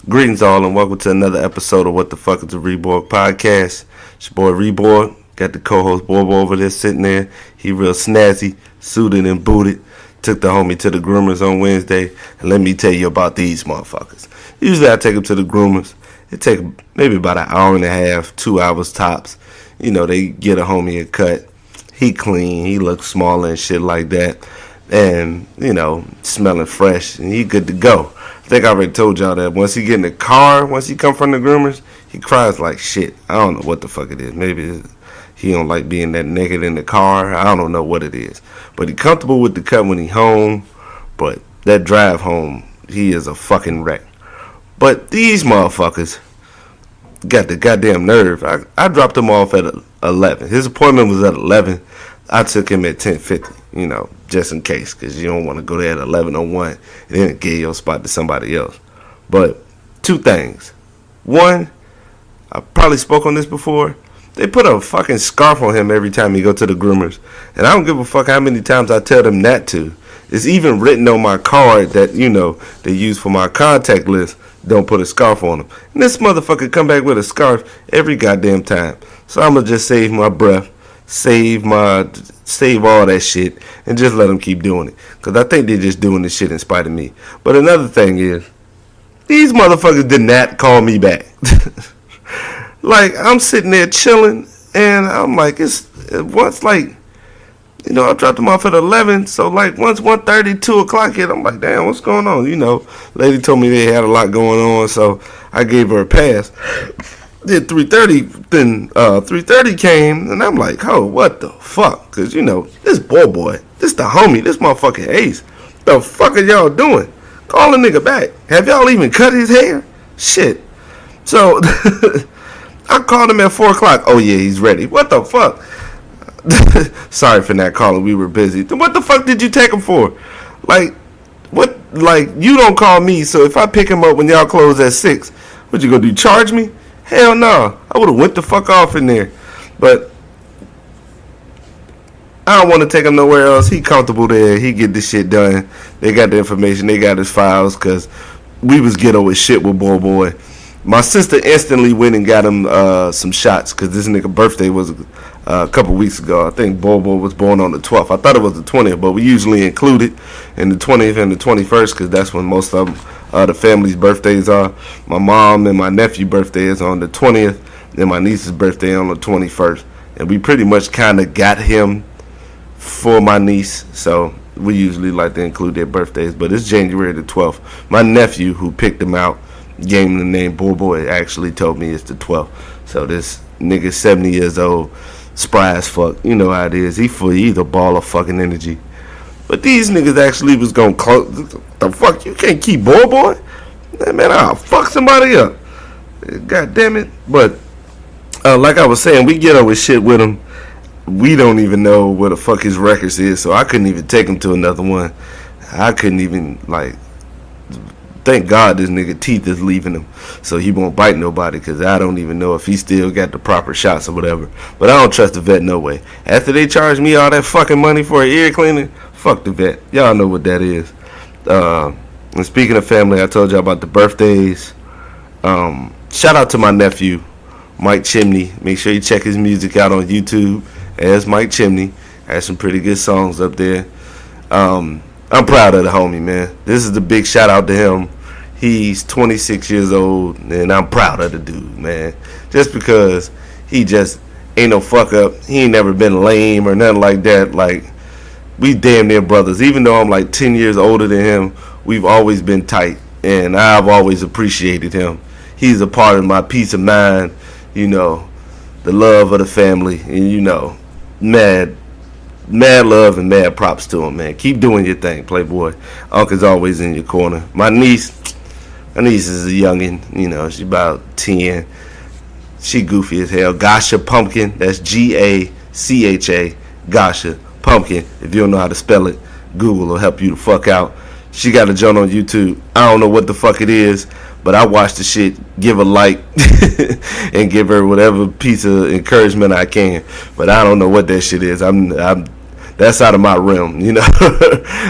Greetings all and welcome to another episode of What the Fuck is a reborG podcast. It's your boy reborG. Got the co-host Bobo over there sitting there. He real snazzy, suited and booted. Took the homie to the groomers on Wednesday. And let me tell you about these motherfuckers. Usually I take them to the groomers. It take maybe about an hour and a half, 2 hours tops. You know, they get a homie a cut. He clean. He looks smaller and shit like that. And, you know, smelling fresh. And he good to go. I think I already told y'all that once he get in the car, once he come from the groomers, he cries like shit. I don't know what the fuck it is. Maybe he don't like being that naked in the car. I don't know what it is. But he comfortable with the cut when he home. But that drive home, he is a fucking wreck. But these motherfuckers got the goddamn nerve. I dropped him off at 11. His appointment was at 11. I took him at 10:50, you know, just in case, because you don't want to go there at 11:01 and then give your spot to somebody else. But two things. One, I probably spoke on this before. They put a fucking scarf on him every time he go to the groomers. And I don't give a fuck how many times I tell them not to. It's even written on my card that, you know, they use for my contact list. Don't put a scarf on him. And this motherfucker come back with a scarf every goddamn time. So I'm going to just save my breath. Save all that shit and just let them keep doing it, because I think they're just doing this shit in spite of me. But another thing is, these motherfuckers did not call me back. Like, I'm sitting there chilling and I'm like, once, like, you know, I dropped them off at 11, so like once 1:30, 2 o'clock hit, I'm like, damn, what's going on? You know, lady told me they had a lot going on, so I gave her a pass. Then 3:30, then 3:30 came, and I'm like, oh, what the fuck? Because, you know, this boy, this the homie, this motherfucking ace. The fuck are y'all doing? Call a nigga back. Have y'all even cut his hair? Shit. So, I called him at 4 o'clock. Oh, yeah, he's ready. What the fuck? Sorry for not calling. We were busy. What the fuck did you take him for? Like, what? Like, you don't call me, so if I pick him up when y'all close at 6, what you gonna do, charge me? Hell no. I would have went the fuck off in there. But I don't want to take him nowhere else. He comfortable there. He get this shit done. They got the information. They got his files, because we was ghetto as shit with boy. My sister instantly went and got him some shots, because this nigga birthday was a couple weeks ago. I think boy was born on the 12th. I thought it was the 20th, but we usually include it in the 20th and the 21st, because that's when most of them, the family's birthdays are. My mom and my nephew's birthday is on the 20th, and my niece's birthday on the 21st. And we pretty much kind of got him for my niece, so we usually like to include their birthdays. But it's January the 12th. My nephew, who picked him out, gave him the name Boy, actually told me it's the 12th. So this nigga 70 years old, spry as fuck. You know how it is. He's a ball of fucking energy. But these niggas actually was gonna close. The fuck, you can't keep boy? Man, I'll fuck somebody up. God damn it. But like I was saying, we get over shit with him. We don't even know where the fuck his records is, so I couldn't even take him to another one. I couldn't even, like, thank God this nigga teeth is leaving him, so he won't bite nobody, because I don't even know if he still got the proper shots or whatever. But I don't trust the vet no way. After they charge me all that fucking money for an ear cleaning, fuck the vet. Y'all know what that is. And speaking of family, I told y'all about the birthdays. Shout out to my nephew, Mike Chimney. Make sure you check his music out on YouTube as Mike Chimney. Has some pretty good songs up there. I'm proud of the homie, man. This is the big shout out to him. He's 26 years old, and I'm proud of the dude, man. Just because he just ain't no fuck up. He ain't never been lame or nothing like that. Like, we damn near brothers. Even though I'm like 10 years older than him, we've always been tight, and I've always appreciated him. He's a part of my peace of mind, you know, the love of the family, and, you know, mad love and mad props to him, man. Keep doing your thing, Playboy. Uncle's always in your corner. My niece is a youngin', you know, she about 10. She goofy as hell. Gasha Pumpkin, that's Gacha, Gasha Pumpkin. If you don't know how to spell it, Google will help you the fuck out. She got a joint on YouTube. I don't know what the fuck it is, but I watch the shit, give a like, and give her whatever piece of encouragement I can. But I don't know what that shit is. I'm that's out of my realm, you know.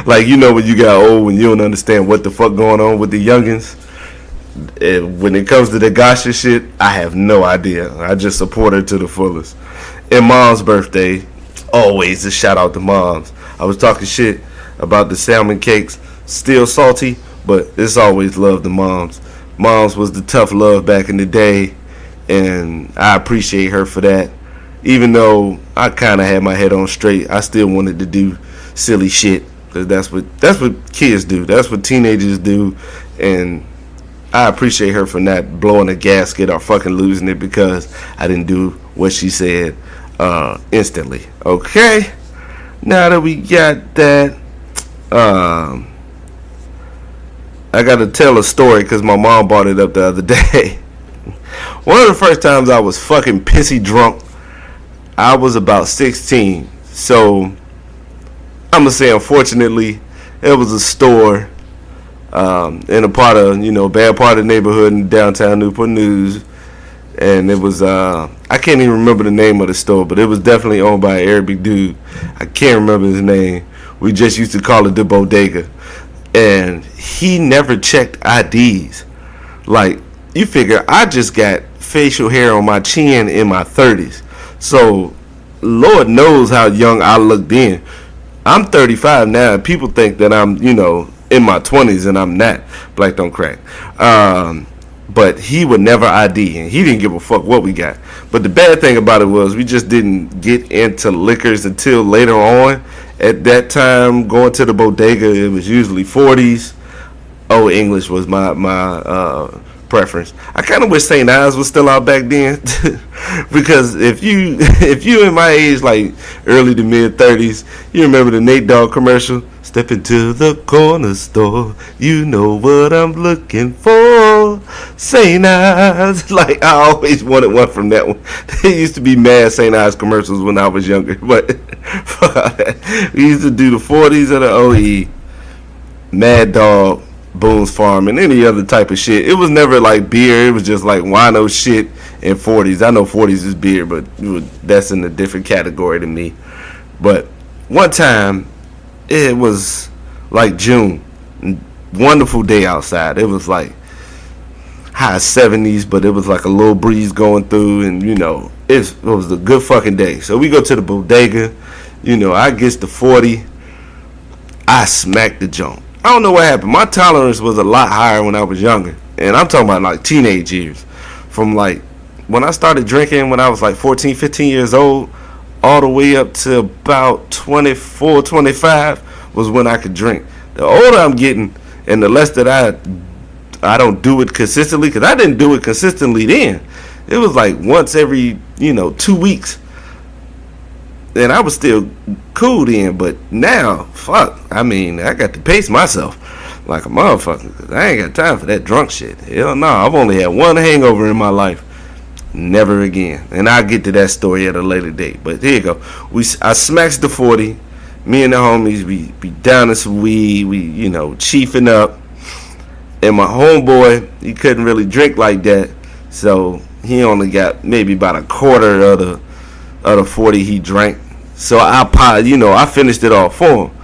Like, you know, when you got old and you don't understand what the fuck going on with the youngins. when it comes to the Gasha shit, I have no idea. I just support her to the fullest. And Mom's birthday, always a shout out to Moms. I was talking shit about the salmon cakes, still salty, but it's always love to Moms. Moms was the tough love back in the day, and I appreciate her for that. Even though I kind of had my head on straight, I still wanted to do silly shit, because that's what kids do. That's what teenagers do, and I appreciate her for not blowing a gasket or fucking losing it because I didn't do what she said instantly. Okay, now that we got that, I got to tell a story because my mom brought it up the other day. One of the first times I was fucking pissy drunk, I was about 16. So I'm gonna say, unfortunately, it was a store in a part of, bad part of the neighborhood in downtown Newport News, and it was I can't even remember the name of the store, but it was definitely owned by an Arabic dude. I can't remember his name. We just used to call it the bodega, and he never checked IDs. Like, you figure I just got facial hair on my chin in my 30s, so Lord knows how young I looked then. I'm 35 now, and people think that I'm, in my 20s, and I'm not. Black don't crack. But he would never ID, and he didn't give a fuck what we got. But the bad thing about it was we just didn't get into liquors until later on. At that time, going to the bodega, it was usually 40s. Old English was my preference. I kind of wish St. Ives was still out back then, because if you in my age, like early to mid 30s, you remember the Nate Dogg commercial? Step into the corner store, you know what I'm looking for. St. Ives. Like, I always wanted one from that one. There used to be mad St. Ives commercials when I was younger, but we used to do the 40s of the OE, Mad Dog, Boone's Farm, and any other type of shit. It was never like beer. It was just like wino shit and 40s. I know 40s is beer, but that's in a different category to me. But one time, it was like June. Wonderful day outside. It was like high 70s, but it was like a little breeze going through, and it was a good fucking day. So we go to the bodega. I gets the 40. I smacked the junk. I don't know what happened. My tolerance was a lot higher when I was younger. And I'm talking about like teenage years. From like when I started drinking when I was like 14, 15 years old, all the way up to about 24, 25 was when I could drink. The older I'm getting and the less that I don't do it consistently, because I didn't do it consistently then. It was like once every, 2 weeks. And I was still cool then, but now, fuck, I got to pace myself like a motherfucker, because I ain't got time for that drunk shit. Hell no, I've only had one hangover in my life. Never again. And I'll get to that story at a later date. But here you go. I smacks the 40. Me and the homies, we down in some weed. We, chiefing up. And my homeboy, he couldn't really drink like that. So he only got maybe about a quarter of the 40 he drank. So I finished it all for him.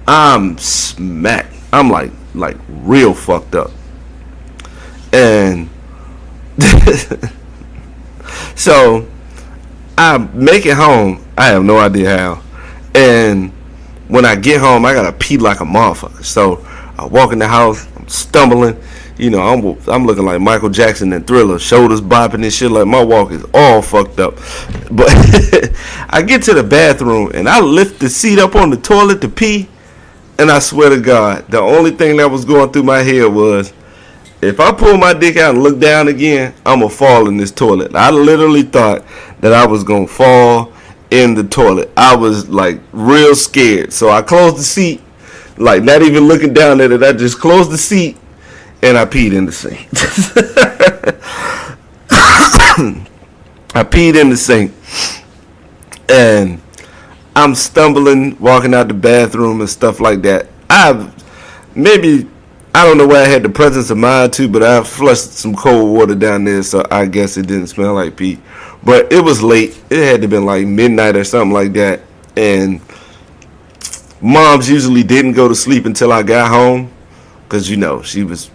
I'm smacked. I'm like real fucked up. And so I make it home. I have no idea how. And when I get home, I gotta pee like a motherfucker. So I walk in the house. I'm stumbling. I'm looking like Michael Jackson in Thriller, shoulders bopping and shit. Like, my walk is all fucked up. But I get to the bathroom and I lift the seat up on the toilet to pee, and I swear to God, the only thing that was going through my head was, if I pull my dick out and look down again, I'm gonna fall in this toilet. I literally thought that I was gonna fall in the toilet. I was like real scared. So I closed the seat, like not even looking down at it. I just closed the seat and I peed in the sink. I peed in the sink, and I'm stumbling, walking out the bathroom and stuff like that. I don't know where I had the presence of mind to, but I flushed some cold water down there, so I guess it didn't smell like pee. But it was late. It had to have been like midnight or something like that. And moms usually didn't go to sleep until I got home. Because, she was,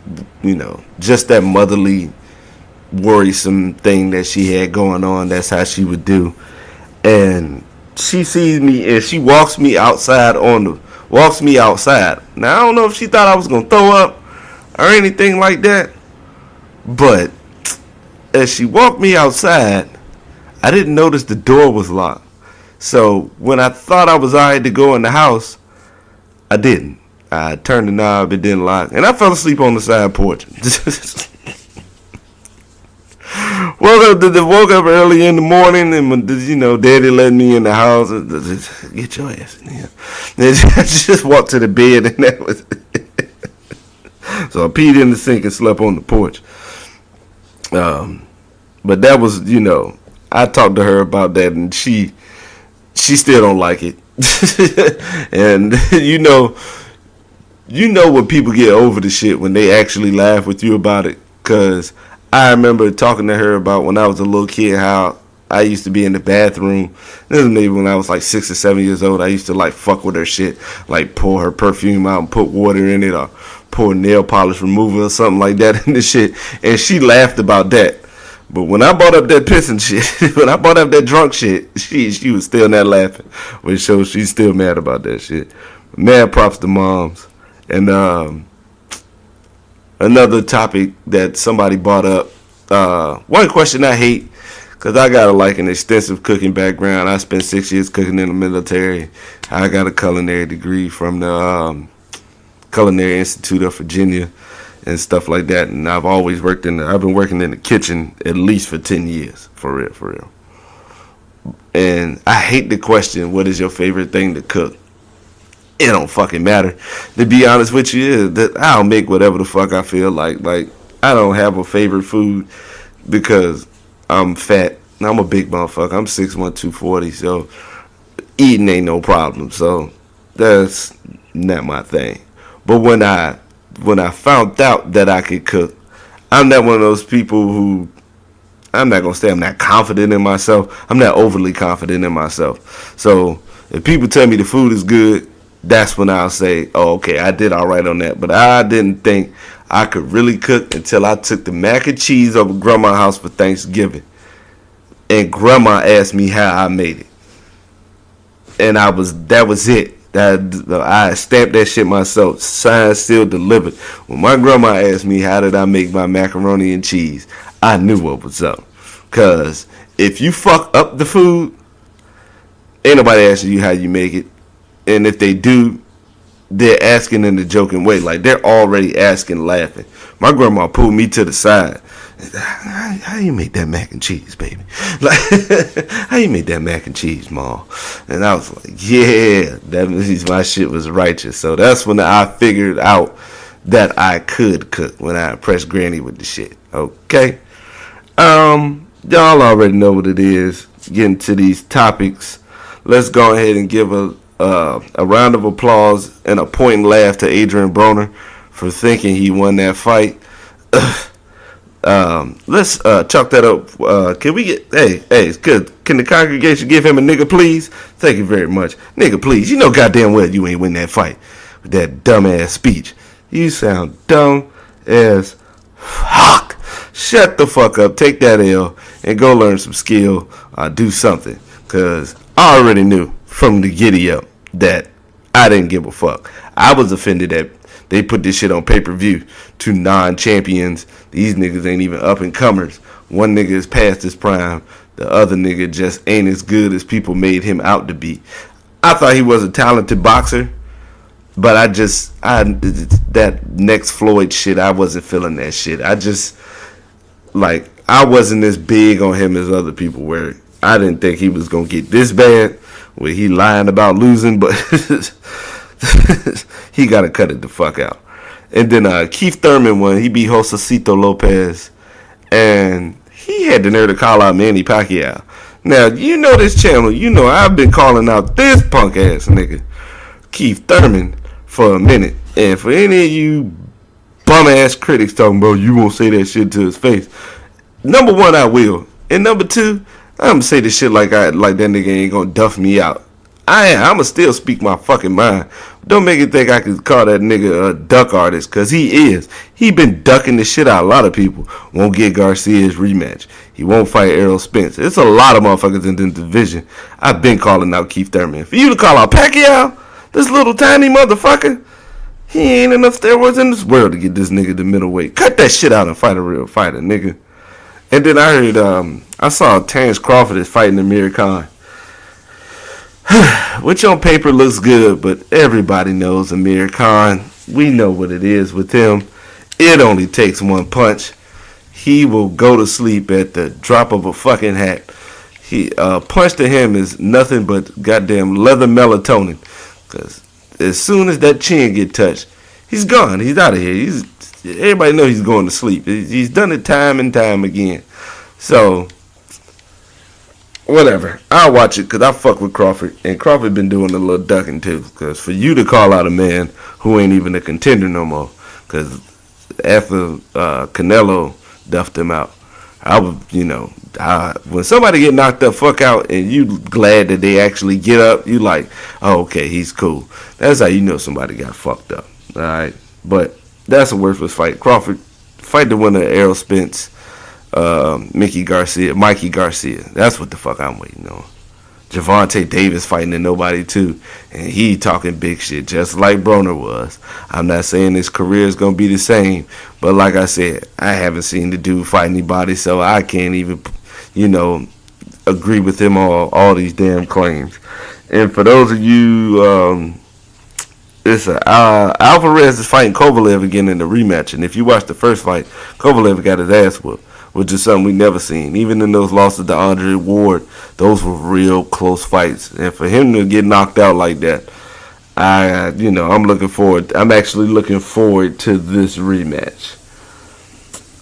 just that motherly, worrisome thing that she had going on. That's how she would do. And she sees me and she walks me outside. Now, I don't know if she thought I was going to throw up or anything like that. But as she walked me outside, I didn't notice the door was locked. So when I thought I was alright to go in the house, I didn't. I turned the knob, it didn't lock, and I fell asleep on the side porch. Woke up early in the morning, and Daddy let me in the house. Get your ass in here. I just walked to the bed, and that was it. So I peed in the sink and slept on the porch. But that was, I talked to her about that, and she still don't like it. And when people get over the shit when they actually laugh with you about it. Cause I remember talking to her about when I was a little kid how I used to be in the bathroom. This was maybe when I was like 6 or 7 years old. I used to like fuck with her shit, like pour her perfume out and put water in it, or pour nail polish remover or something like that in the shit. And she laughed about that. But when I brought up that pissing shit, when I brought up that drunk shit, she was still not laughing. Which shows she's still mad about that shit. Mad props to moms. And another topic that somebody brought up, one question I hate, because I got an extensive cooking background. I spent 6 years cooking in the military. I got a culinary degree from the Culinary Institute of Virginia and stuff like that. And I've always I've been working in the kitchen at least for 10 years, for real. And I hate the question, what is your favorite thing to cook? It don't fucking matter. To be honest with you, that I'll make whatever the fuck I feel like. Like, I don't have a favorite food because I'm fat. I'm a big motherfucker. I'm 6'1", 240, so eating ain't no problem. So that's not my thing. But when I found out that I could cook, I'm not one of those people who, I'm not going to say I'm not confident in myself. I'm not overly confident in myself. So if people tell me the food is good, that's when I'll say, oh, okay, I did all right on that. But I didn't think I could really cook until I took the mac and cheese over to Grandma's house for Thanksgiving. And Grandma asked me how I made it. And that was it. I stamped that shit myself. Signed, sealed, delivered. When my grandma asked me how did I make my macaroni and cheese, I knew what was up. Because if you fuck up the food, ain't nobody asking you how you make it. And if they do, they're asking in a joking way. Like, they're already asking, laughing. My grandma pulled me to the side. How you make that mac and cheese, baby? Like, how you make that mac and cheese, Mom? And I was like, yeah, that means my shit was righteous. So that's when I figured out that I could cook, when I impressed Granny with the shit. Okay? Y'all already know what it is. Getting to these topics. Let's go ahead and give a round of applause and a point and laugh to Adrian Broner for thinking he won that fight. Let's chalk that up. Can we get, hey, it's good. Can the congregation give him a nigga, please? Thank you very much. Nigga, please. You know goddamn well you ain't win that fight with that dumbass speech. You sound dumb as fuck. Shut the fuck up. Take that L and go learn some skill or do something. Because I already knew from the giddy up that I didn't give a fuck. I was offended that they put this shit on pay-per-view to non-champions. These niggas ain't even up-and-comers. One nigga is past his prime. The other nigga just ain't as good as people made him out to be. I thought he was a talented boxer, but that next Floyd shit, I wasn't feeling that shit. I wasn't as big on him as other people were. I didn't think he was going to get this bad where he lying about losing, but he got to cut it the fuck out. And then Keith Thurman won. He beat Josecito Lopez. And he had the nerve to call out Manny Pacquiao. Now, you know this channel. You know I've been calling out this punk ass nigga, Keith Thurman, for a minute. And for any of you bum ass critics talking about you won't say that shit to his face. Number one, I will. And number two, I'm going to say this shit like that nigga ain't going to duff me out. I'ma still speak my fucking mind. Don't make it think I could call that nigga a duck artist, cause he is. He been ducking the shit out of a lot of people. Won't get Garcia's rematch. He won't fight Errol Spence. It's a lot of motherfuckers in the division. I've been calling out Keith Thurman. For you to call out Pacquiao, this little tiny motherfucker, he ain't enough steroids in this world to get this nigga the middleweight. Cut that shit out and fight a real fighter, nigga. And then I heard, I saw Terrence Crawford is fighting Amir Khan. Which on paper looks good, but everybody knows Amir Khan. We know what it is with him. It only takes one punch. He will go to sleep at the drop of a fucking hat. Punch to him is nothing but goddamn leather melatonin. Because as soon as that chin get touched, he's gone. He's out of here. Everybody knows he's going to sleep. He's done it time and time again. So, whatever. I'll watch it because I fuck with Crawford. And Crawford been doing a little ducking too. Because for you to call out a man who ain't even a contender no more. Because after Canelo duffed him out, I would, when somebody get knocked the fuck out and you glad that they actually get up, you like, oh, okay, he's cool. That's how you know somebody got fucked up. All right. But that's a worthless fight. Crawford, fight the winner, Errol Spence. Mikey Garcia. That's what the fuck I'm waiting on. Javante Davis fighting in nobody too, and he talking big shit just like Broner was. I'm not saying his career is gonna be the same, but like I said, I haven't seen the dude fight anybody, so I can't even, agree with him on all these damn claims. And for those of you, Alvarez is fighting Kovalev again in the rematch, and if you watch the first fight, Kovalev got his ass whooped, which is something we never seen. Even in those losses to Andre Ward, those were real close fights. And for him to get knocked out like that, I'm actually looking forward to this rematch.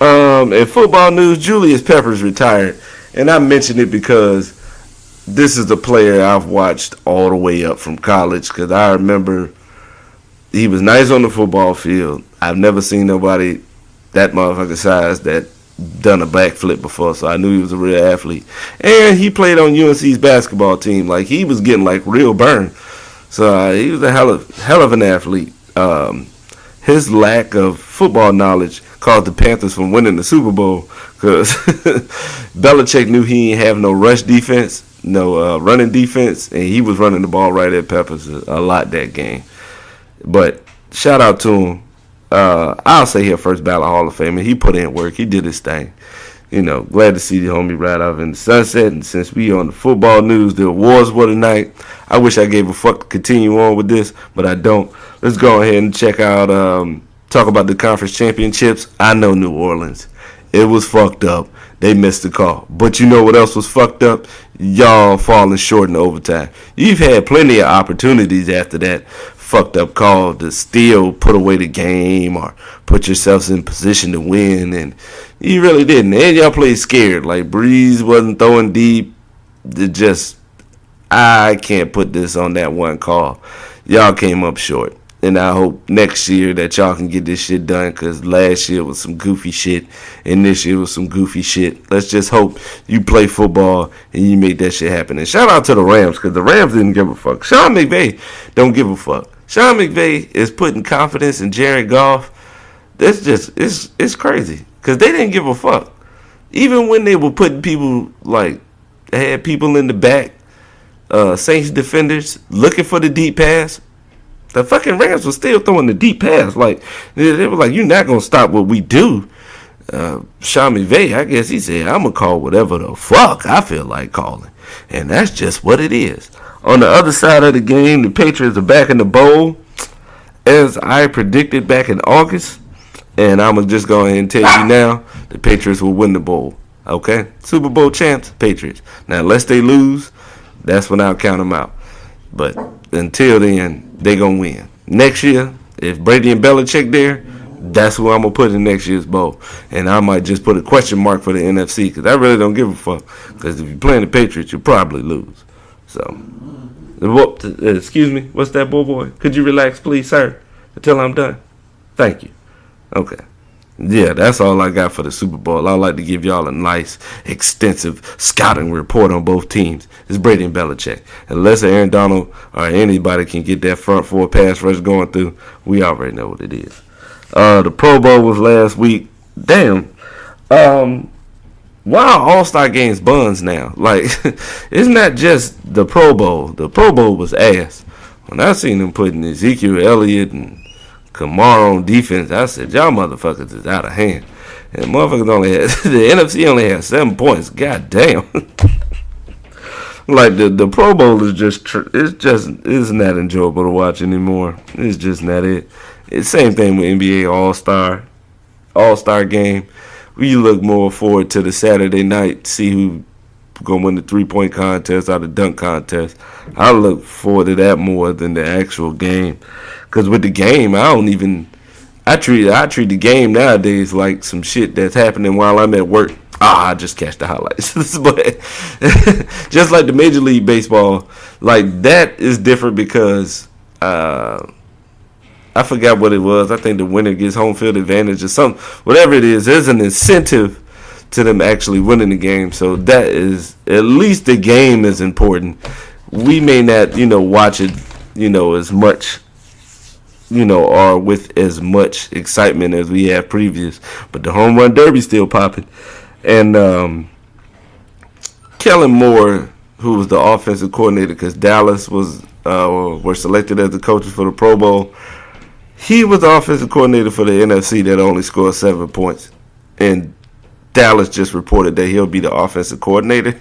In football news, Julius Peppers retired. And I mention it because this is a player I've watched all the way up from college. Because I remember he was nice on the football field. I've never seen nobody that motherfucker size that done a backflip before, so I knew he was a real athlete. And he played on UNC's basketball team. Like, he was getting like real burn. So he was a hell of an athlete. His lack of football knowledge caused the Panthers from winning the Super Bowl because Belichick knew he ain't have no rush defense, no running defense, and he was running the ball right at Peppers a lot that game. But shout out to him. I'll say he a first ballot Hall of Famer. He put in work. He did his thing. Glad to see the homie ride off in the sunset. And since we on the football news, the awards were tonight. I wish I gave a fuck to continue on with this, but I don't. Let's go ahead and check out, talk about the conference championships. I know New Orleans. It was fucked up. They missed the call. But you know what else was fucked up? Y'all falling short in overtime. You've had plenty of opportunities after that fucked up call to still put away the game or put yourselves in position to win, and you really didn't. And y'all played scared. Like, Breeze wasn't throwing deep. I can't put this on that one call. Y'all came up short. And I hope next year that y'all can get this shit done, because last year was some goofy shit and this year was some goofy shit. Let's just hope you play football and you make that shit happen. And shout out to the Rams, because the Rams didn't give a fuck. Sean McVay don't give a fuck. Sean McVay is putting confidence in Jared Goff. That's just, it's crazy, because they didn't give a fuck. Even when they were putting people, like, they had people in the back, Saints defenders, looking for the deep pass. The fucking Rams were still throwing the deep pass. Like, they were like, you're not going to stop what we do. Sean McVay, I guess he said, I'm going to call whatever the fuck I feel like calling. And that's just what it is. On the other side of the game, the Patriots are back in the bowl, as I predicted back in August. And I'm going to just go ahead and tell you now, the Patriots will win the bowl. Okay? Super Bowl champs, Patriots. Now, unless they lose, that's when I'll count them out. But until then, they gonna win. Next year, if Brady and Belichick there, that's who I'm gonna put in next year's bowl. And I might just put a question mark for the NFC, because I really don't give a fuck. Because if you're playing the Patriots, you'll probably lose. So, excuse me, what's that, boy? Could you relax, please, sir, until I'm done? Thank you. Okay. Yeah, that's all I got for the Super Bowl. I'd like to give y'all a nice, extensive scouting report on both teams. It's Brady and Belichick. Unless Aaron Donald or anybody can get that front four pass rush going through, we already know what it is. The Pro Bowl was last week. Damn. Why are All-Star games buns now? Like, it's not just the Pro Bowl. The Pro Bowl was ass. When I seen them putting Ezekiel Elliott and Kamara on defense, I said, y'all motherfuckers is out of hand. And motherfuckers only had, the NFC only had 7 points. God damn. Like, the Pro Bowl is it's not enjoyable to watch anymore. It's just not it. It's same thing with NBA All-Star game. We look more forward to the Saturday night, see who gonna win the 3-point contest or the dunk contest. I look forward to that more than the actual game, because with the game, I treat the game nowadays like some shit that's happening while I'm at work. I just catch the highlights. But just like the Major League Baseball, like that is different because I forgot what it was. I think the winner gets home field advantage or something. Whatever it is, there's an incentive to them actually winning the game. So that is, at least the game is important. We may not, watch it, as much, or with as much excitement as we have previous. But the home run derby still popping. And Kellen Moore, who was the offensive coordinator, because Dallas were selected as the coaches for the Pro Bowl. He was the offensive coordinator for the NFC that only scored 7 points. And Dallas just reported that he'll be the offensive coordinator.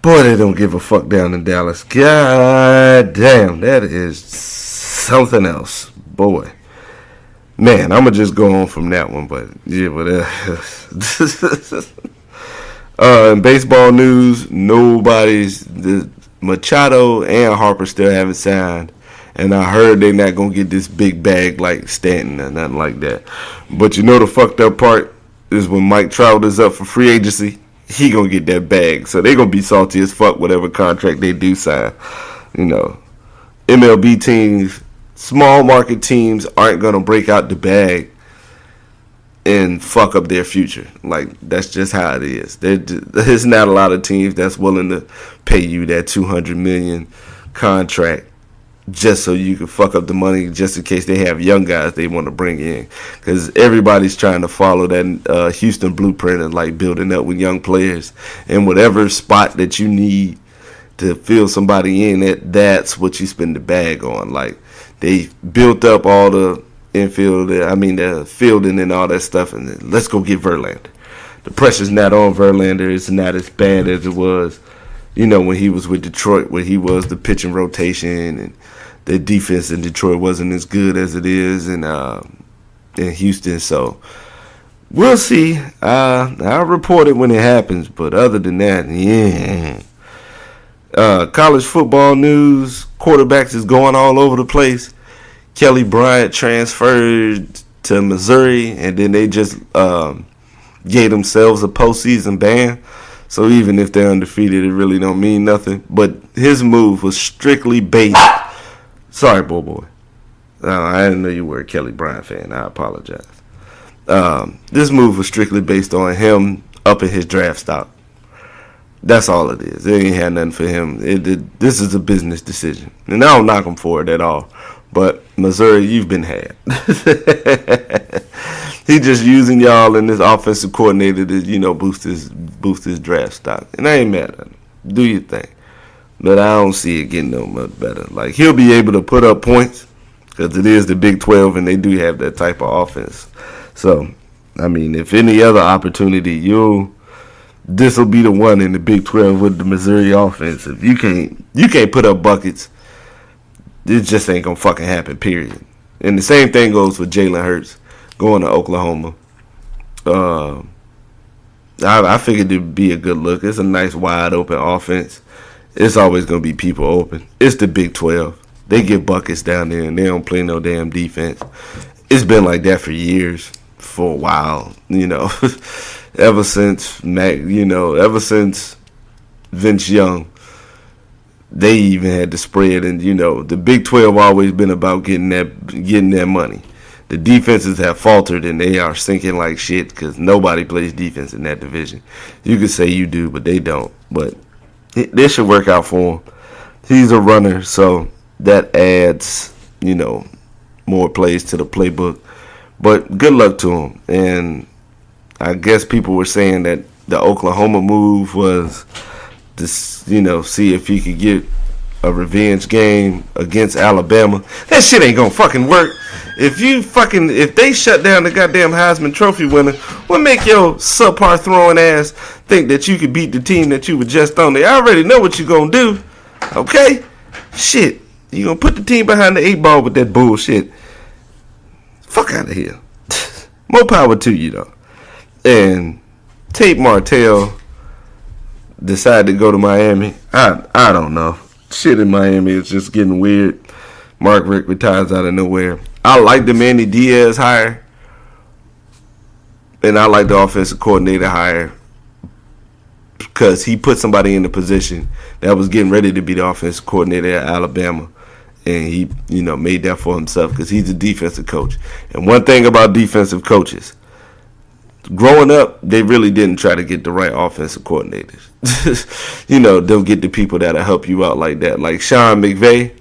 Boy, they don't give a fuck down in Dallas. God damn, that is something else. Boy. Man, I'm going to just go on from that one. But, yeah, in baseball news, Machado and Harper still haven't signed. And I heard they're not going to get this big bag like Stanton or nothing like that. But the fucked up part is when Mike Trout is up for free agency, he going to get that bag. So they're going to be salty as fuck whatever contract they do sign. MLB teams, small market teams aren't going to break out the bag and fuck up their future. Like, that's just how it is. There's not a lot of teams that's willing to pay you that $200 million contract just so you can fuck up the money just in case they have young guys they want to bring in. Because everybody's trying to follow that Houston blueprint and like building up with young players. And whatever spot that you need to fill somebody in, that's what you spend the bag on. Like, they built up all the infield, the fielding and all that stuff, and then let's go get Verlander. The pressure's not on Verlander. It's not as bad as it was, when he was with Detroit, where he was the pitching rotation, and the defense in Detroit wasn't as good as it is in Houston. So we'll see. I'll report it when it happens. But other than that, yeah. College football news. Quarterbacks is going all over the place. Kelly Bryant transferred to Missouri, and then they just gave themselves a postseason ban. So even if they're undefeated, it really don't mean nothing. But his move was strictly based. Sorry, boy. I didn't know you were a Kelly Bryant fan. I apologize. This move was strictly based on him upping his draft stock. That's all it is. It ain't had nothing for him. This is a business decision. And I don't knock him for it at all. But Missouri, you've been had. He just using y'all and this offensive coordinator to, boost his draft stock. And I ain't mad at him. Do your thing. But I don't see it getting no much better. Like, he'll be able to put up points because it is the Big 12 and they do have that type of offense. So, if any other opportunity, this will be the one in the Big 12 with the Missouri offense. If you can't put up buckets, it just ain't gonna fucking happen, period. And the same thing goes with Jalen Hurts going to Oklahoma. I figured it'd be a good look. It's a nice wide open offense. It's always going to be people open. It's the Big 12. They get buckets down there, and they don't play no damn defense. It's been like that for years, for a while, ever since Vince Young. They even had the spread, and the Big 12 always been about getting that money. The defenses have faltered and they are sinking like shit because nobody plays defense in that division. You could say you do, but they don't. But this should work out for him. He's a runner, so that adds, more plays to the playbook. But good luck to him. And I guess people were saying that the Oklahoma move was to, see if he could get a revenge game against Alabama. That shit ain't gonna fucking work. If they shut down the goddamn Heisman Trophy winner, what make your subpar throwing ass think that you could beat the team that you were just on? They already know what you gonna do. Okay? Shit. You gonna put the team behind the 8 ball with that bullshit. Fuck out of here. More power to you though. And Tate Martell decided to go to Miami. I don't know. Shit in Miami is just getting weird. Mark Richt retires out of nowhere. I like the Manny Diaz hire. And I like the offensive coordinator hire. Because he put somebody in the position that was getting ready to be the offensive coordinator at Alabama. And he, made that for himself because he's a defensive coach. And one thing about defensive coaches, growing up, they really didn't try to get the right offensive coordinators. They'll get the people that'll help you out like that. Like Sean McVay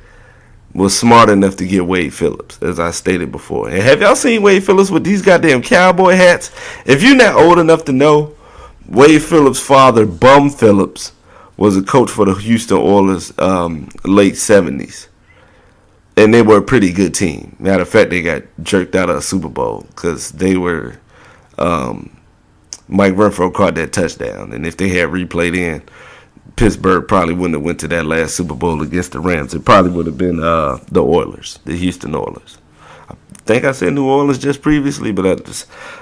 was smart enough to get Wade Phillips, as I stated before. And have y'all seen Wade Phillips with these goddamn cowboy hats? If you're not old enough to know, Wade Phillips' father, Bum Phillips, was a coach for the Houston Oilers late 70s. And they were a pretty good team. Matter of fact, they got jerked out of a Super Bowl because they were... Mike Renfro caught that touchdown. And if they had replayed in, Pittsburgh probably wouldn't have went to that last Super Bowl against the Rams. It probably would have been the Oilers, the Houston Oilers. I think I said New Orleans just previously, but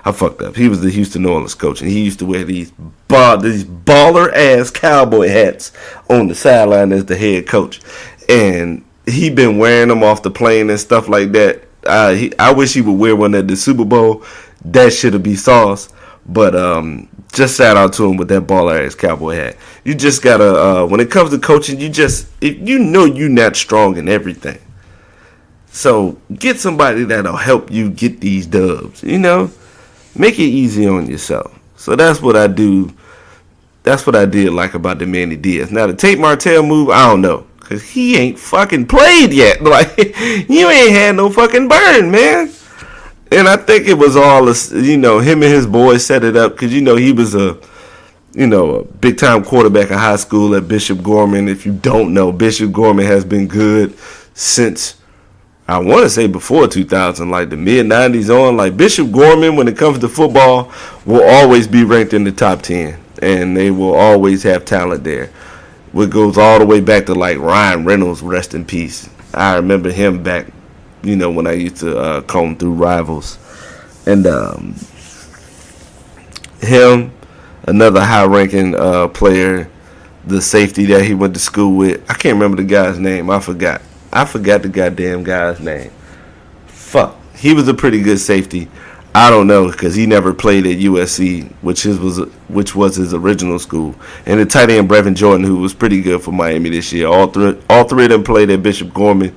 I fucked up. He was the Houston Oilers coach, and he used to wear these baller-ass cowboy hats on the sideline as the head coach. And he been wearing them off the plane and stuff like that. I wish he would wear one at the Super Bowl. That shit'll be sauce. But just shout out to him with that baller-ass cowboy hat. You just gotta, when it comes to coaching, you're not strong in everything. So get somebody that'll help you get these dubs, Make it easy on yourself. So that's what I do. That's what I did like about the Manny Diaz. Now the Tate Martell move, I don't know. Because he ain't fucking played yet. Like, you ain't had no fucking burn, man. And I think it was all, him and his boys set it up. Because, he was a big-time quarterback in high school at Bishop Gorman. If you don't know, Bishop Gorman has been good since, I want to say before 2000, like the mid-90s on. Like, Bishop Gorman, when it comes to football, will always be ranked in the top 10. And they will always have talent there. It goes all the way back to like Ryan Reynolds, rest in peace. I remember him back, when I used to comb through Rivals. And him, another high-ranking player, the safety that he went to school with. I can't remember the guy's name. I forgot the goddamn guy's name. Fuck. He was a pretty good safety. I don't know because he never played at USC, which was his original school. And the tight end Brevin Jordan, who was pretty good for Miami this year. All three of them played at Bishop Gorman.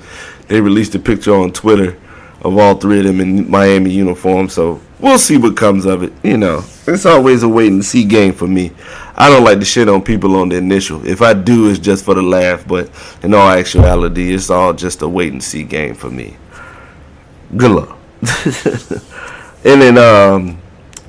They released a picture on Twitter of all three of them in Miami uniforms. So we'll see what comes of it. It's always a wait and see game for me. I don't like to shit on people on the initial. If I do, it's just for the laugh. But in all actuality, it's all just a wait and see game for me. Good luck. And then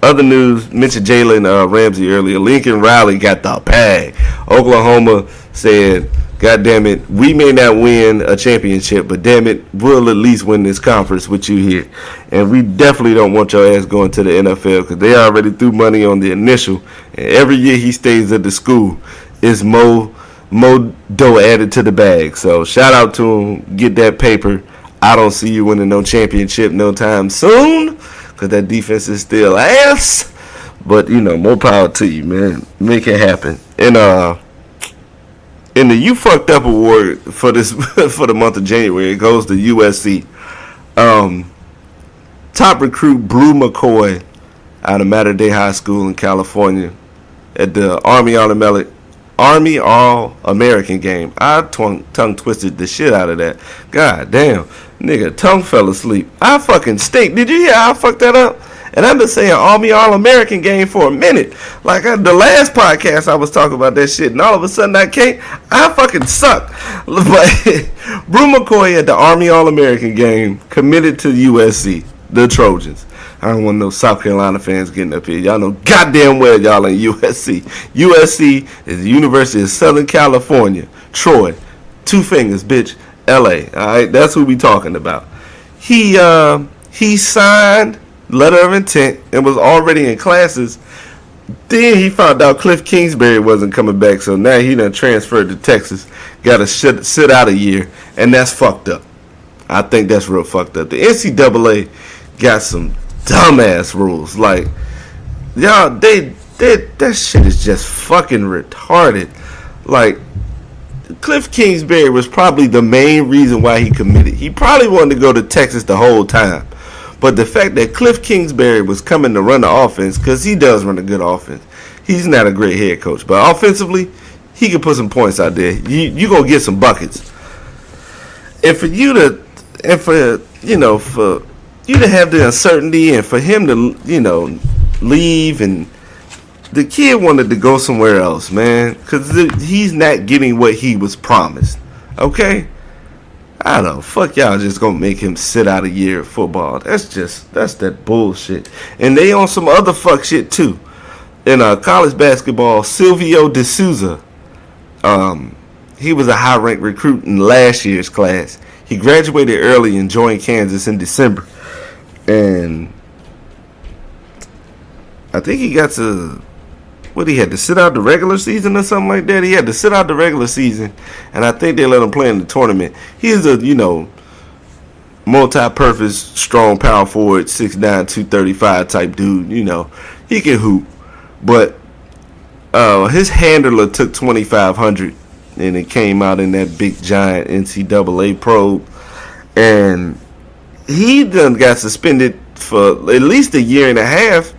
other news, mentioned Jalen Ramsey earlier. Lincoln Riley got the bag. Oklahoma said, God damn it, we may not win a championship, but damn it, we'll at least win this conference with you here. And we definitely don't want your ass going to the NFL because they already threw money on the initial. And every year he stays at the school, it's more dough added to the bag. So shout out to him. Get that paper. I don't see you winning no championship no time soon. Because that defense is still ass. But, more power to you, man. Make it happen. And in the You Fucked Up award for this for the month of January, it goes to USC. Top recruit Blue McCoy out of Mater Dei High School in California at the Army Army All-American game. I tongue twisted the shit out of that. God damn. Nigga, tongue fell asleep. I fucking stink. Did you hear how I fucked that up? And I've been saying Army All-American game for a minute. Like the last podcast I was talking about that shit, and all of a sudden I can't. I fucking suck. But Brew McCoy at the Army All-American game committed to USC, the Trojans. I don't want no South Carolina fans getting up here. Y'all know goddamn well y'all in USC. USC is the University of Southern California. Troy. Two fingers, bitch. LA. Alright, that's who we talking about. He signed letter of intent and was already in classes. Then he found out Cliff Kingsbury wasn't coming back, so now he done transferred to Texas. Got to sit out a year, and that's fucked up. I think that's real fucked up. The NCAA got some dumbass rules. Like, y'all, that shit is just fucking retarded. Like, Cliff Kingsbury was probably the main reason why he committed. He probably wanted to go to Texas the whole time. But the fact that Cliff Kingsbury was coming to run the offense, because he does run a good offense. He's not a great head coach, but offensively, he can put some points out there. You gonna get some buckets. And for you to have the uncertainty, and for him to, leave, and the kid wanted to go somewhere else, man, because he's not getting what he was promised. Okay? I don't know. Fuck y'all just gonna make him sit out a year of football. That's that bullshit. And they on some other fuck shit too. In college basketball, Silvio De Souza, he was a high-ranked recruit in last year's class. He graduated early and joined Kansas in December. And I think he got to, he had to sit out the regular season or something like that. He had to sit out the regular season, and I think they let him play in the tournament. He's a, multi-purpose, strong power forward, 6'9", 235 type dude. He can hoop. But his handler took 2,500, and it came out in that big giant NCAA probe. And he done got suspended for at least a year and a half.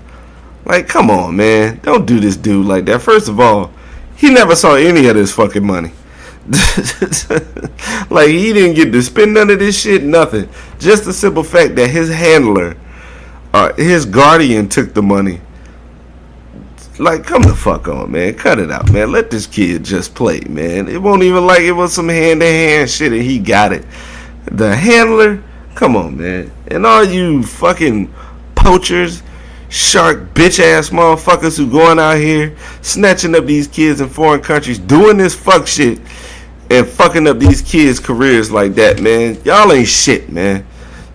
Like, come on, man. Don't do this dude like that. First of all, he never saw any of this fucking money. Like, he didn't get to spend none of this shit, nothing. Just the simple fact that his handler, his guardian took the money. Like, come the fuck on, man. Cut it out, man. Let this kid just play, man. It won't even like it was some hand-to-hand shit and he got it. The handler, come on, man. And all you fucking poachers, shark bitch-ass motherfuckers who going out here snatching up these kids in foreign countries, doing this fuck shit and fucking up these kids' careers like that, man. Y'all ain't shit, man.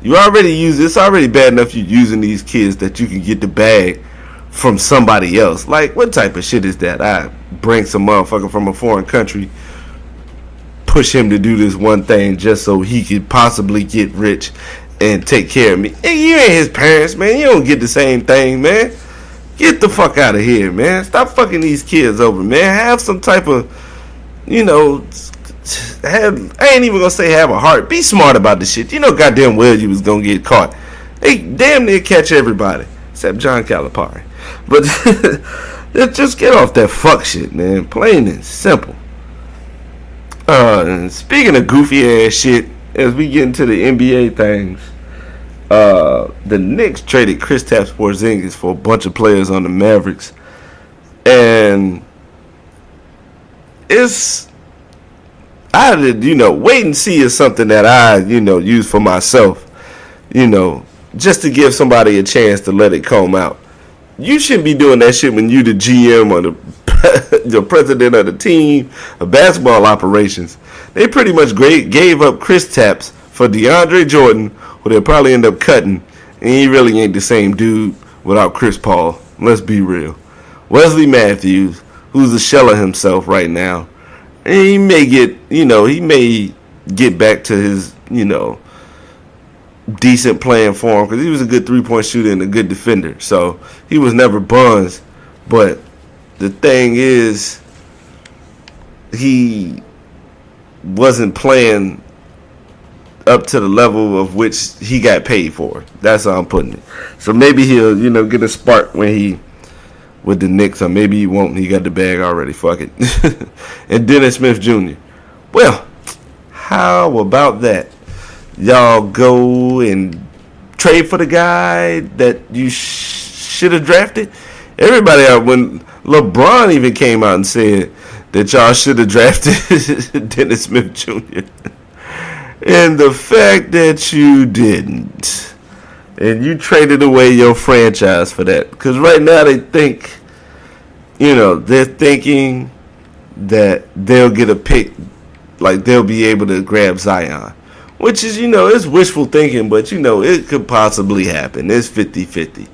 It's already bad enough you using these kids that you can get the bag from somebody else. Like, what type of shit is that? I bring some motherfucker from a foreign country, push him to do this one thing just so he could possibly get rich and take care of me. Hey, you ain't his parents, man. You don't get the same thing, man. Get the fuck out of here, man. Stop fucking these kids over, man. Have some type of, I ain't even gonna say have a heart. Be smart about this shit. You know goddamn well you was gonna get caught. They damn near catch everybody except John Calipari. But just get off that fuck shit, man. Plain and simple. And speaking of goofy ass shit, as we get into the NBA things, the Knicks traded Kristaps Porzingis for a bunch of players on the Mavericks, and wait and see is something that I, use for myself, just to give somebody a chance to let it come out. You shouldn't be doing that shit when you the GM or the president of the team of basketball operations. They pretty much gave up Kristaps for DeAndre Jordan, who they'll probably end up cutting, and he really ain't the same dude without Chris Paul. Let's be real. Wesley Matthews, who's a shell of himself right now, and he may get back to his, decent playing form, because he was a good three-point shooter and a good defender, so he was never buns. But the thing is, he wasn't playing up to the level of which he got paid for. That's how I'm putting it. So maybe he'll, get a spark when with the Knicks, or maybe he won't. He got the bag already. Fuck it. And Dennis Smith Jr. Well, how about that? Y'all go and trade for the guy that you should have drafted. Everybody out when LeBron even came out and said that y'all should have drafted Dennis Smith Jr. And the fact that you didn't, and you traded away your franchise for that, because right now they think, they're thinking that they'll get a pick, like they'll be able to grab Zion, which is, it's wishful thinking, but it could possibly happen. It's 50-50.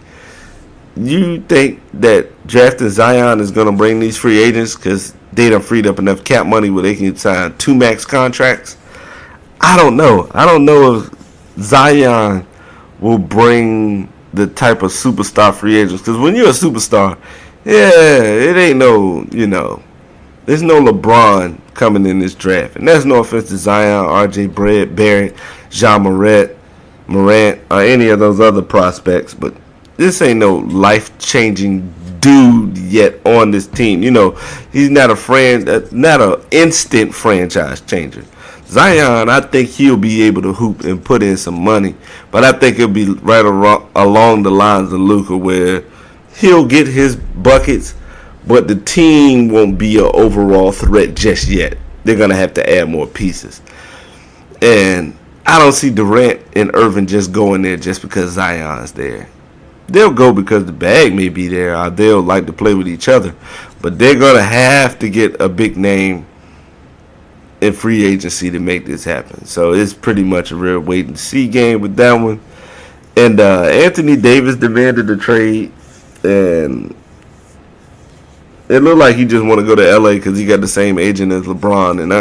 You think that drafting Zion is going to bring these free agents because they done freed up enough cap money where they can sign 2 max contracts? I don't know. I don't know if Zion will bring the type of superstar free agents. Because when you're a superstar, it ain't there's no LeBron coming in this draft. And that's no offense to Zion, R.J. Barrett, John Morant, or any of those other prospects. But this ain't no life-changing dude yet on this team. He's not not an instant franchise changer. Zion, I think he'll be able to hoop and put in some money, but I think it'll be right along the lines of Luka, where he'll get his buckets, but the team won't be an overall threat just yet. They're going to have to add more pieces. And I don't see Durant and Irving just going there just because Zion's there. They'll go because the bag may be there, or they'll like to play with each other, but they're going to have to get a big name in free agency to make this happen. So it's pretty much a real wait and see game with that one. And Anthony Davis demanded the trade, and it looked like he just want to go to LA because he got the same agent as LeBron, and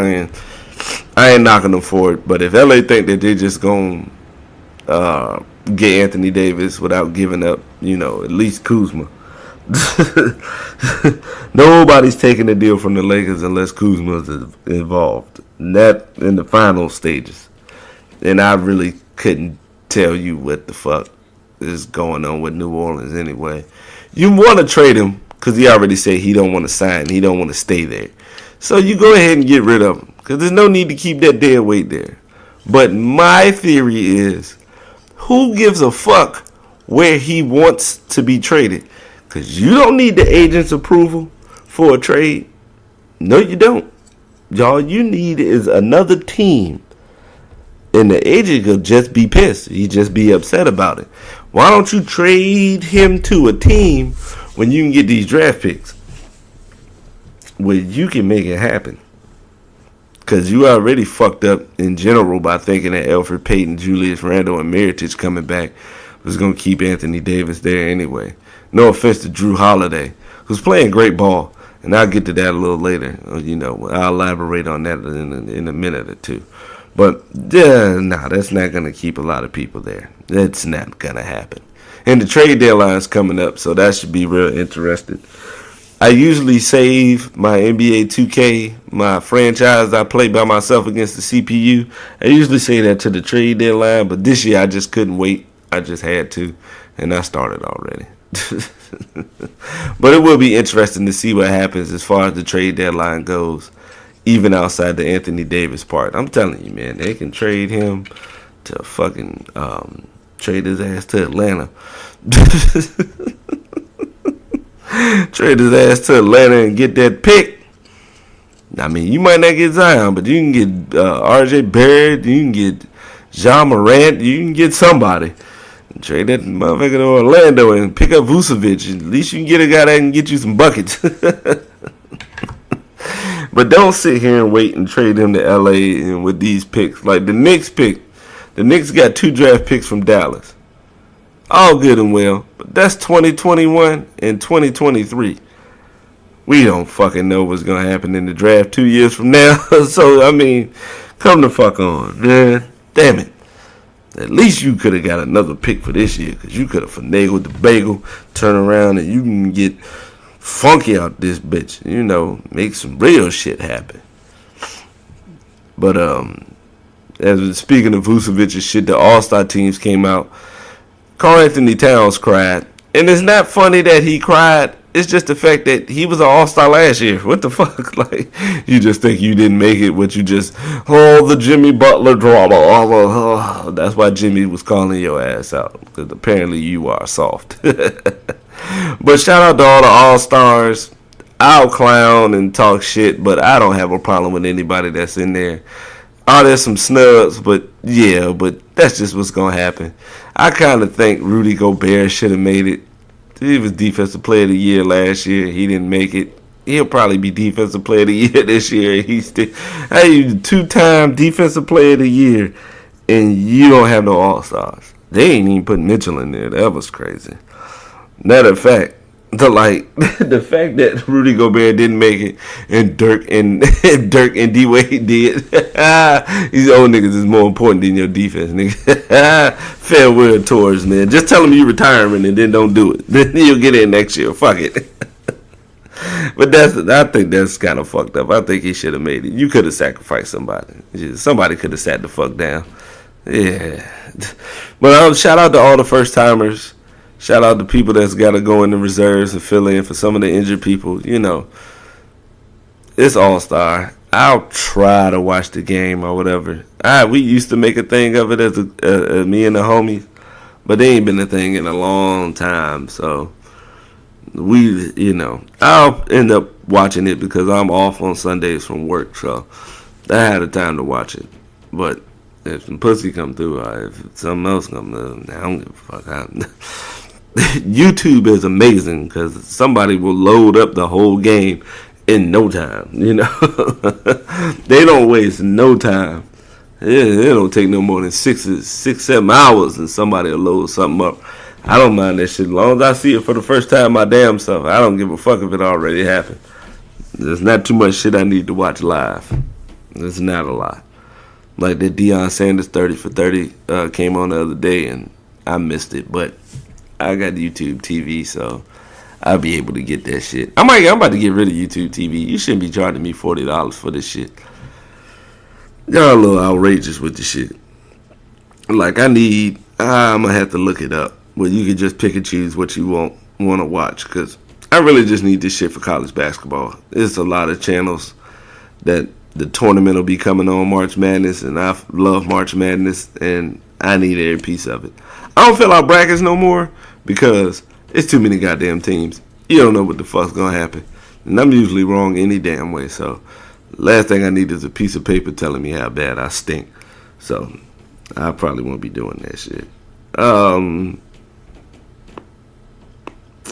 I ain't knocking them for it. But if LA think that they just gonna get Anthony Davis without giving up, at least Kuzma. Nobody's taking the deal from the Lakers unless Kuzma's involved. And that in the final stages. And I really couldn't tell you what the fuck is going on with New Orleans anyway. You want to trade him because he already said he don't want to sign. He don't want to stay there. So you go ahead and get rid of him because there's no need to keep that dead weight there. But my theory is, who gives a fuck where he wants to be traded? Because you don't need the agent's approval for a trade. No, you don't. All you need is another team. And the agent could just be pissed. He'd just be upset about it. Why don't you trade him to a team when you can get these draft picks? Where you can make it happen. Because you already fucked up in general by thinking that Elfrid Payton, Julius Randle, and Mirotic coming back was going to keep Anthony Davis there anyway. No offense to Drew Holiday, who's playing great ball, and I'll get to that a little later. I'll elaborate on that in a minute or two. But that's not going to keep a lot of people there. That's not going to happen. And the trade deadline's coming up, so that should be real interesting. I usually save my NBA 2K, my franchise I play by myself against the CPU. I usually say that to the trade deadline, but this year I just couldn't wait. I just had to, and I started already. But it will be interesting to see what happens as far as the trade deadline goes, even outside the Anthony Davis part. I'm telling you, man, they can trade him to fucking trade his ass to Atlanta. Trade his ass to Atlanta and get that pick. I mean, you might not get Zion, but you can get R.J. Barrett, you can get John Morant, you can get somebody. Trade that motherfucker to Orlando and pick up Vucevic. At least you can get a guy that can get you some buckets. But don't sit here and wait and trade him to LA and with these picks. Like the Knicks pick. The Knicks got 2 draft picks from Dallas. All good and well. But that's 2021 and 2023. We don't fucking know what's going to happen in the draft 2 years from now. So, I mean, come the fuck on, man. Damn it. At least you could have got another pick for this year, because you could have finagled the bagel, turn around, and you can get funky out this bitch. Make some real shit happen. But as speaking of Vucevic and shit, the All-Star teams came out. Karl Anthony Towns cried. And it's not funny that he cried. It's just the fact that he was an all-star last year. What the fuck? Like, you just think you didn't make it, but you just, the Jimmy Butler drama. That's why Jimmy was calling your ass out, because apparently you are soft. But shout out to all the all-stars. I'll clown and talk shit, but I don't have a problem with anybody that's in there. Oh, there's some snubs, but that's just what's going to happen. I kind of think Rudy Gobert should have made it. He was Defensive Player of the Year last year. He didn't make it. He'll probably be Defensive Player of the Year this year. He's still, hey, 2-time Defensive Player of the Year, and you don't have no All-Stars. They ain't even put Mitchell in there. That was crazy. Matter of fact, the fact that Rudy Gobert didn't make it and Dirk and D Wade did, these old niggas is more important than your defense, nigga. Farewell tours, man. Just tell them you retiring and then don't do it. Then you'll get in next year. Fuck it. But I think that's kind of fucked up. I think he should have made it. You could have sacrificed somebody. Somebody could have sat the fuck down. Yeah. But shout out to all the first timers. Shout out to people that's got to go in the reserves and fill in for some of the injured people. You know, it's all-star. I'll try to watch the game or whatever. We used to make a thing of it as me and the homies, but they ain't been a thing in a long time. So, I'll end up watching it because I'm off on Sundays from work. So, I had the time to watch it. But if some pussy come through, if something else come through, I don't give a fuck. YouTube is amazing because somebody will load up the whole game in no time. You know, they don't waste no time. It don't take no more than 6-7 hours, and somebody will load something up. I don't mind that shit as long as I see it for the first time. My damn self. I don't give a fuck if it already happened. There's not too much shit I need to watch live. There's not a lot. Like that Deion Sanders 30 for 30 came on the other day, and I missed it, but I got YouTube TV, so I'll be able to get that shit. I'm about to get rid of YouTube TV. You shouldn't be charging me $40 for this shit. Y'all a little outrageous with the shit. Like, I'm going to have to look it up, where you can just pick and choose what you want to watch, because I really just need this shit for college basketball. There's a lot of channels that the tournament will be coming on March Madness, and I love March Madness, and I need every piece of it. I don't fill out brackets no more because it's too many goddamn teams. You don't know what the fuck's gonna happen. And I'm usually wrong any damn way. So, last thing I need is a piece of paper telling me how bad I stink. So, I probably won't be doing that shit.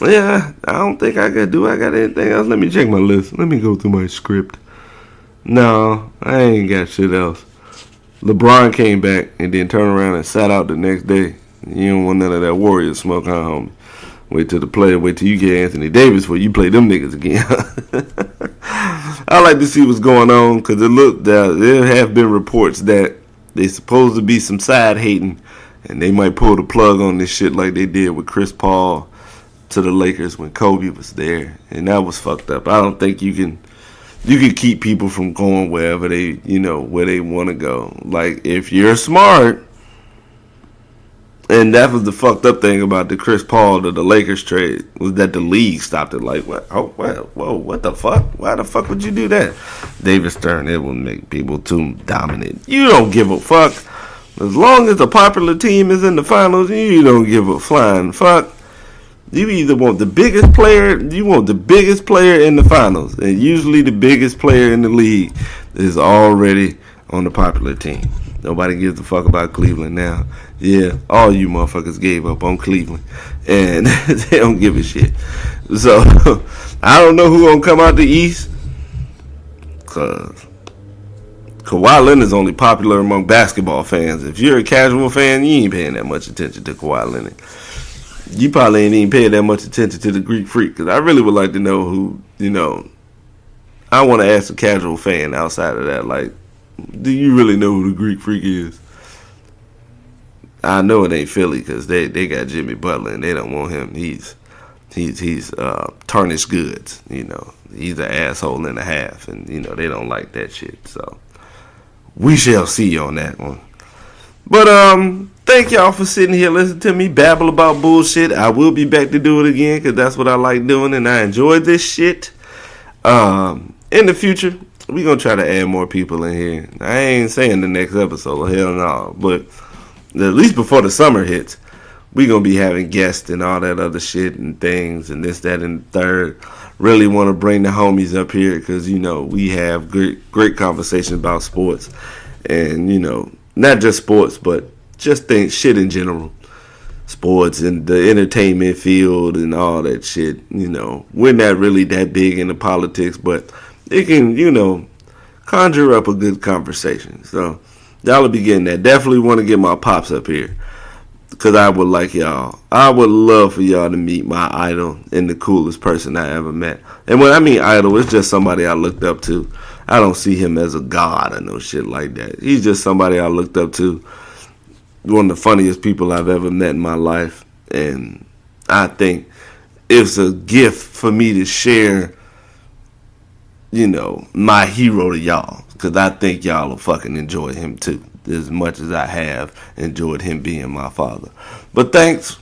Yeah, I don't think I got anything else. Let me check my list. Let me go through my script. No, I ain't got shit else. LeBron came back and then turned around and sat out the next day. You don't want none of that Warriors smoke, huh, homie? Wait till you get Anthony Davis before you play them niggas again. I like to see what's going on because there have been reports that there's supposed to be some side hating and they might pull the plug on this shit like they did with Chris Paul to the Lakers when Kobe was there. And that was fucked up. I don't think you can keep people from going wherever where they want to go. Like, if you're smart, and that was the fucked up thing about the Chris Paul to the Lakers trade, was that the league stopped it. Like, what? Oh, whoa, what the fuck? Why the fuck would you do that? David Stern, it will make people too dominant. You don't give a fuck. As long as a popular team is in the finals, you don't give a flying fuck. You either want the biggest player in the finals. And usually the biggest player in the league is already on the popular team. Nobody gives a fuck about Cleveland now. Yeah, all you motherfuckers gave up on Cleveland. And they don't give a shit. So, I don't know who gonna come out the East. Because Kawhi Leonard's only popular among basketball fans. If you're a casual fan, you ain't paying that much attention to Kawhi Leonard. You probably ain't even paying that much attention to the Greek Freak, because I really would like to know who, I want to ask a casual fan outside of that, like, do you really know who the Greek Freak is? I know it ain't Philly, because they got Jimmy Butler, and they don't want him. He's tarnished goods, He's an asshole and a half, and, they don't like that shit, so we shall see on that one. But thank y'all for sitting here listening to me babble about bullshit. I will be back to do it again because that's what I like doing and I enjoy this shit. In the future, we gonna try to add more people in here. I ain't saying the next episode, hell no, but at least before the summer hits, we gonna be having guests and all that other shit and things and this, that, and the third. Really want to bring the homies up here because we have great conversation about sports and not just sports but just shit in general, sports and the entertainment field and all that shit. We're not really that big into politics, but it can conjure up a good conversation. So y'all will be getting that. Definitely want to get my pops up here. Because I would love for y'all to meet my idol and the coolest person I ever met. And when I mean idol, it's just somebody I looked up to. I don't see him as a god or no shit like that. He's just somebody I looked up to. One of the funniest people I've ever met in my life. And I think it's a gift for me to share, my hero to y'all. Because I think y'all will fucking enjoy him too. As much as I have enjoyed him being my father. But thanks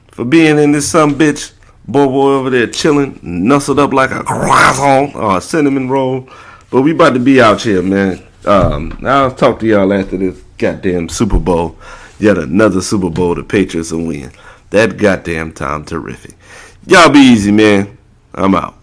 for being in this bitch. Boy over there chilling, nuzzled up like a croissant or a cinnamon roll. But we about to be out here, man. I'll talk to y'all after this goddamn Super Bowl. Yet another Super Bowl the Patriots will win. That goddamn time terrific. Y'all be easy, man. I'm out.